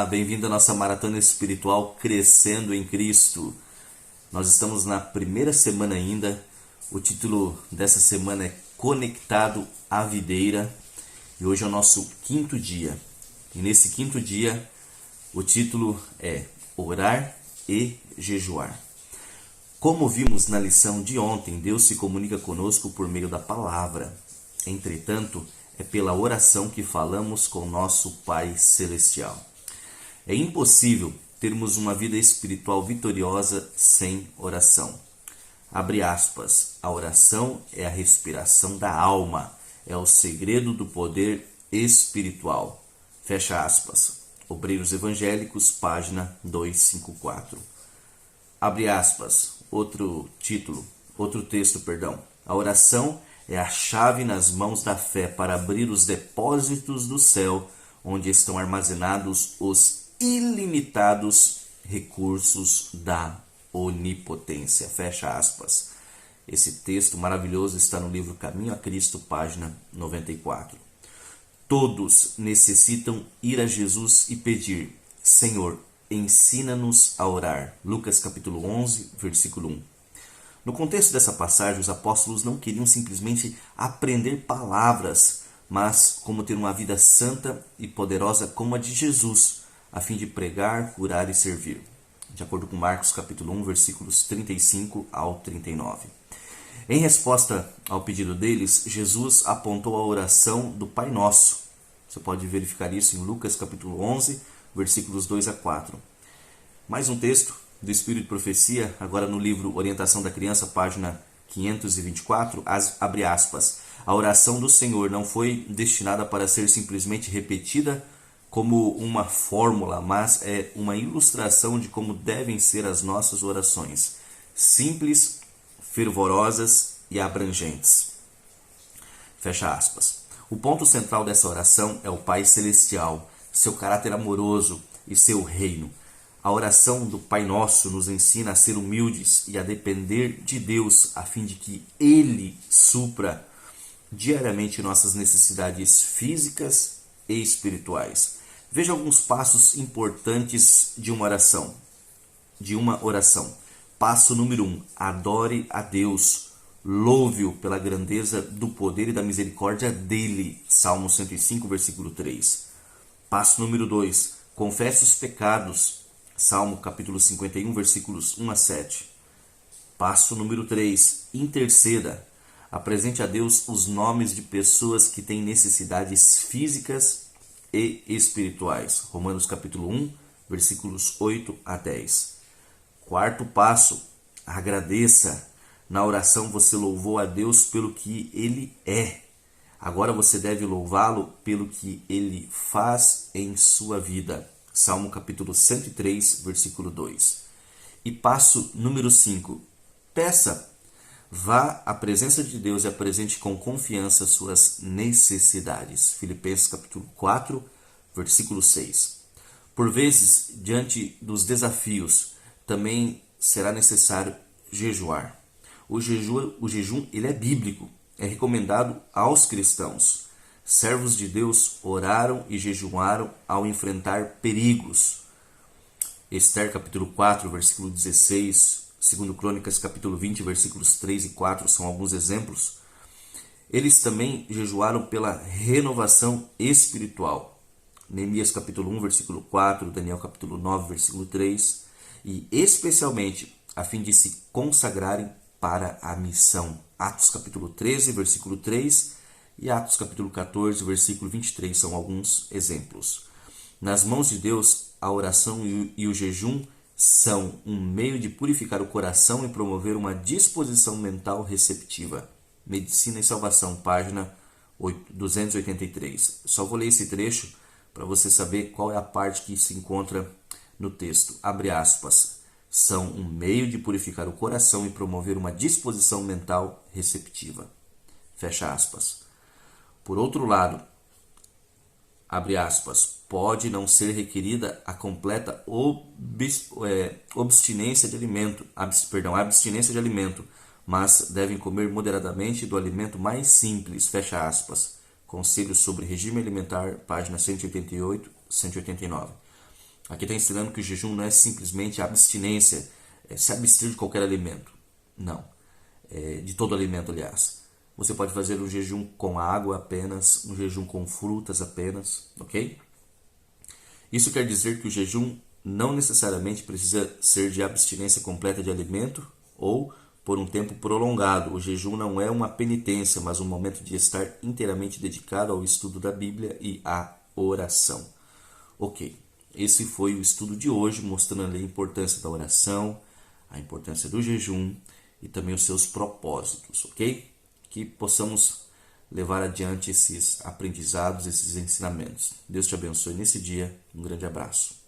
Olá, bem-vindo à nossa maratona espiritual Crescendo em Cristo. Nós estamos na primeira semana ainda. O título dessa semana é Conectado à Videira e hoje é o nosso quinto dia. E nesse quinto dia, o título é Orar e Jejuar. Como vimos na lição de ontem, Deus se comunica conosco por meio da palavra. Entretanto, é pela oração que falamos com nosso Pai Celestial. É impossível termos uma vida espiritual vitoriosa sem oração. Abre aspas, a oração é a respiração da alma, é o segredo do poder espiritual. Fecha aspas. Obreiros Evangélicos, página 254. Abre aspas, outro texto. A oração é a chave nas mãos da fé para abrir os depósitos do céu, onde estão armazenados os ilimitados recursos da onipotência. Fecha aspas. Esse texto maravilhoso está no livro Caminho a Cristo, página 94. Todos necessitam ir a Jesus e pedir: Senhor, ensina-nos a orar. Lucas capítulo 11, versículo 1. No contexto dessa passagem, os apóstolos não queriam simplesmente aprender palavras, mas como ter uma vida santa e poderosa como a de Jesus, a fim de pregar, curar e servir. De acordo com Marcos capítulo 1, versículos 35 ao 39. Em resposta ao pedido deles, Jesus apontou a oração do Pai Nosso. Você pode verificar isso em Lucas capítulo 11, versículos 2 a 4. Mais um texto do Espírito de Profecia, agora no livro Orientação da Criança, página 524, abre aspas. A oração do Senhor não foi destinada para ser simplesmente repetida como uma fórmula, mas é uma ilustração de como devem ser as nossas orações. Simples, fervorosas e abrangentes. Fecha aspas. O ponto central dessa oração é o Pai Celestial, seu caráter amoroso e seu reino. A oração do Pai Nosso nos ensina a ser humildes e a depender de Deus, a fim de que Ele supra diariamente nossas necessidades físicas e espirituais. Veja alguns passos importantes de uma oração. Passo número 1. Adore a Deus. Louve-o pela grandeza do poder e da misericórdia dele. Salmo 105, versículo 3. Passo número 2. Confesse os pecados. Salmo capítulo 51, versículos 1 a 7. Passo número 3. Interceda. Apresente a Deus os nomes de pessoas que têm necessidades físicas e espirituais. Romanos capítulo 1, versículos 8 a 10. Quarto passo. Agradeça. Na oração você louvou a Deus pelo que Ele é. Agora você deve louvá-lo pelo que Ele faz em sua vida. Salmo capítulo 103, versículo 2. E passo número 5. Peça. Vá à presença de Deus e apresente com confiança suas necessidades. Filipenses capítulo 4, versículo 6. Por vezes, diante dos desafios, também será necessário jejuar. O jejum ele é bíblico, é recomendado aos cristãos. Servos de Deus oraram e jejuaram ao enfrentar perigos. Esther capítulo 4, versículo 16, 2 Crônicas capítulo 20, versículos 3 e 4 são alguns exemplos. Eles também jejuaram pela renovação espiritual. Neemias capítulo 1, versículo 4, Daniel capítulo 9, versículo 3, e especialmente a fim de se consagrarem para a missão. Atos capítulo 13, versículo 3 e Atos capítulo 14, versículo 23 são alguns exemplos. Nas mãos de Deus, a oração e o jejum são um meio de purificar o coração e promover uma disposição mental receptiva. Medicina e Salvação, página 283. Só vou ler esse trecho para você saber qual é a parte que se encontra no texto. Abre aspas. São um meio de purificar o coração e promover uma disposição mental receptiva. Fecha aspas. Por outro lado, abre aspas, pode não ser requerida a completa abstinência de alimento, mas devem comer moderadamente do alimento mais simples, fecha aspas. Conselhos sobre regime alimentar, página 188, 189. Aqui está ensinando que o jejum não é simplesmente abstinência, é se abster de qualquer alimento. Não, de todo alimento, aliás. Você pode fazer um jejum com água apenas, um jejum com frutas apenas, ok? Isso quer dizer que o jejum não necessariamente precisa ser de abstinência completa de alimento ou por um tempo prolongado. O jejum não é uma penitência, mas um momento de estar inteiramente dedicado ao estudo da Bíblia e à oração. Ok, esse foi o estudo de hoje, mostrando a importância da oração, a importância do jejum e também os seus propósitos, ok? Que possamos levar adiante esses aprendizados, esses ensinamentos. Deus te abençoe nesse dia. Um grande abraço.